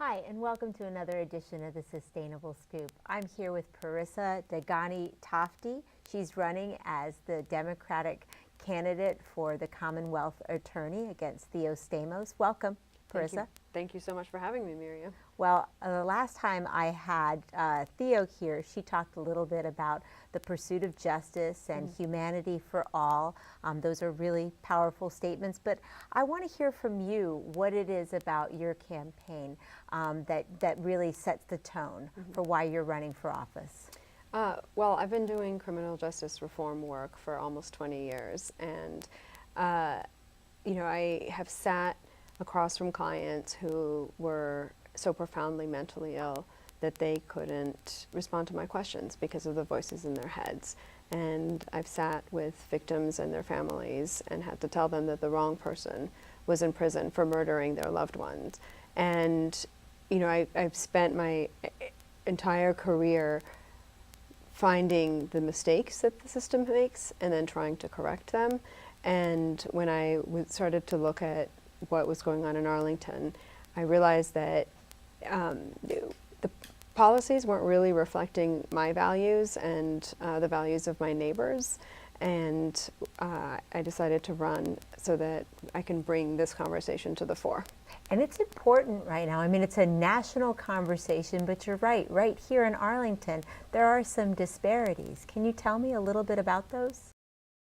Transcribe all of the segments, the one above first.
Hi, and welcome to another edition of the Sustainable Scoop. I'm here with Parisa Tafti. She's running as the Democratic candidate for the Commonwealth Attorney against Theo Stamos. Welcome, Parisa. Thank you so much for having me, Miriam. Well, the last time I had Theo here, she talked a little bit about the pursuit of justice and humanity for all. Those are really powerful statements, but I want to hear from you what it is about your campaign that really sets the tone for why you're running for office. Well, I've been doing criminal justice reform work for almost 20 years, and I have sat across from clients who were so profoundly mentally ill that they couldn't respond to my questions because of the voices in their heads. And I've sat with victims and their families and had to tell them that the wrong person was in prison for murdering their loved ones. And, I've spent my entire career finding the mistakes that the system makes and then trying to correct them. And when I started to look at what was going on in Arlington, I realized that the policies weren't really reflecting my values and the values of my neighbors. And I decided to run so that I can bring this conversation to the fore. And it's important right now. I mean, it's a national conversation, but you're right here in Arlington, there are some disparities. Can you tell me a little bit about those?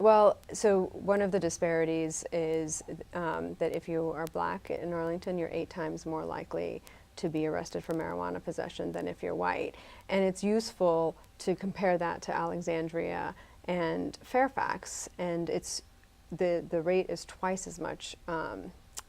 Well, so one of the disparities is that if you are black in Arlington, you're 8 times more likely to be arrested for marijuana possession than if you're white. And it's useful to compare that to Alexandria and Fairfax, and the rate is twice as much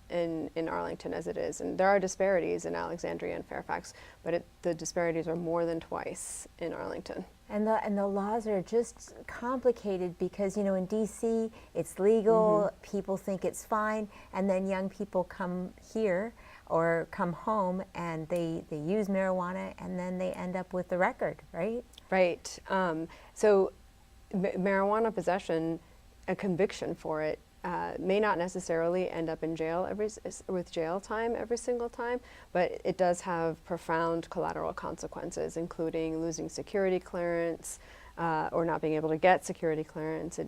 in Arlington as it is. And there are disparities in Alexandria and Fairfax, but the disparities are more than twice in Arlington. And the laws are just complicated because, in D.C. it's legal, people think it's fine, and then young people come here or come home and they use marijuana and then they end up with the record, right? Right. So marijuana possession, a conviction for it, may not necessarily end up in jail with jail time every single time, but it does have profound collateral consequences, including losing security clearance or not being able to get security clearance,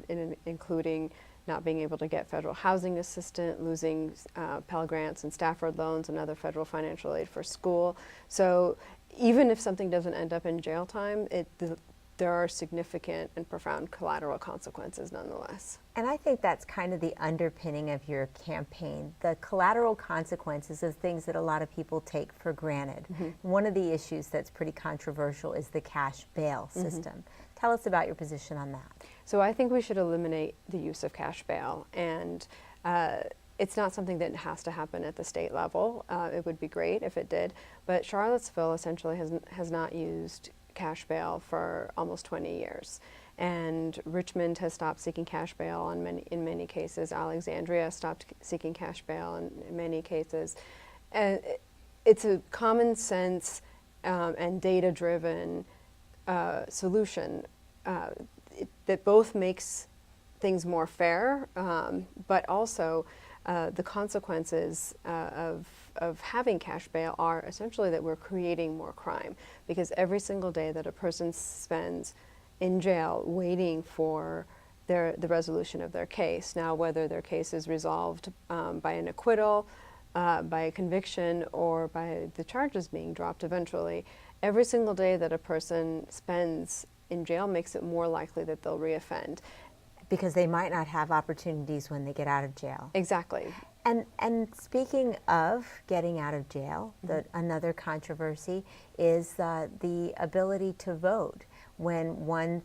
including not being able to get federal housing assistance, losing Pell Grants and Stafford loans and other federal financial aid for school. So even if something doesn't end up in jail time, there are significant and profound collateral consequences nonetheless. And I think that's kind of the underpinning of your campaign. The collateral consequences of things that a lot of people take for granted. One of the issues that's pretty controversial is the cash bail system. Tell us about your position on that. So I think we should eliminate the use of cash bail, and it's not something that has to happen at the state level. It would be great if it did, but Charlottesville essentially has not used cash bail for almost 20 years. And Richmond has stopped seeking cash bail in many cases. Alexandria stopped seeking cash bail in many cases. It's a common sense and data-driven solution that both makes things more fair, but also the consequences of having cash bail are essentially that we're creating more crime, because every single day that a person spends in jail waiting for the resolution of their case, now whether their case is resolved by an acquittal, by a conviction, or by the charges being dropped eventually, every single day that a person spends in jail makes it more likely that they'll reoffend. Because they might not have opportunities when they get out of jail. Exactly. And speaking of getting out of jail, another controversy is the ability to vote when one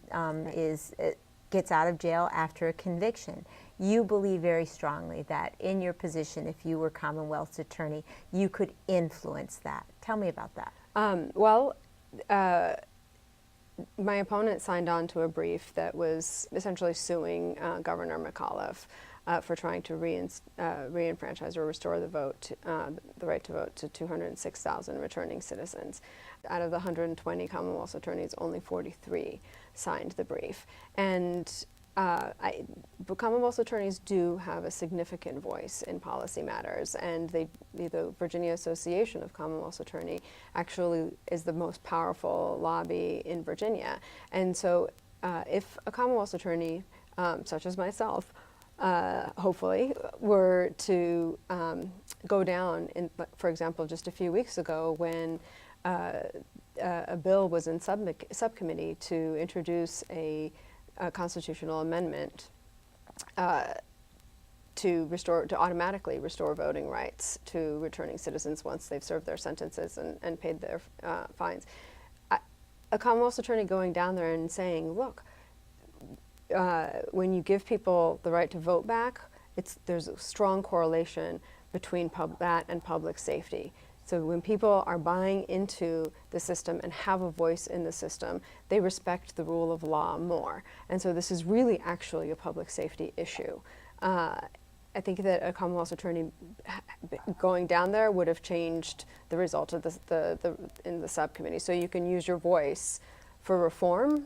gets out of jail after a conviction. You believe very strongly that in your position, if you were Commonwealth's attorney, you could influence that. Tell me about that. My opponent signed on to a brief that was essentially suing Governor McAuliffe for trying to re-enfranchise or restore the right to vote to 206,000 returning citizens. Out of the 120 Commonwealth attorneys, only 43 signed the brief. And but Commonwealth attorneys do have a significant voice in policy matters, and the Virginia Association of Commonwealth Attorney actually is the most powerful lobby in Virginia. And so if a Commonwealth attorney, such as myself, hopefully, were to go down, for example, just a few weeks ago when a bill was in subcommittee to introduce a constitutional amendment to automatically restore voting rights to returning citizens once they've served their sentences and paid their fines. A Commonwealth attorney going down there and saying, look, when you give people the right to vote back, there's a strong correlation between that and public safety. So when people are buying into the system and have a voice in the system, they respect the rule of law more. And so this is really actually a public safety issue. I think that a Commonwealth attorney going down there would have changed the result of in the subcommittee. So you can use your voice for reform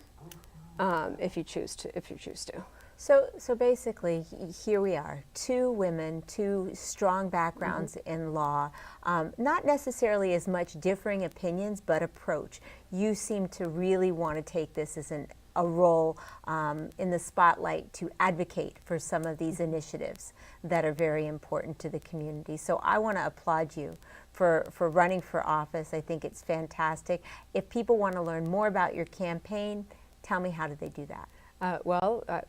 if you choose to. So basically, here we are, two women, two strong backgrounds in law, not necessarily as much differing opinions, but approach. You seem to really want to take this as a role in the spotlight to advocate for some of these initiatives that are very important to the community. So I want to applaud you for running for office. I think it's fantastic. If people want to learn more about your campaign, tell me, how do they do that?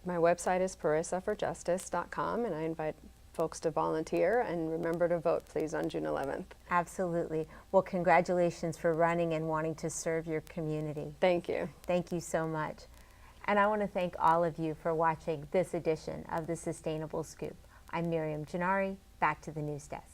My website is parisaforjustice.com, and I invite folks to volunteer, and remember to vote, please, on June 11th. Absolutely. Well, congratulations for running and wanting to serve your community. Thank you. Thank you so much. And I want to thank all of you for watching this edition of the Sustainable Scoop. I'm Miriam Gennari. Back to the news desk.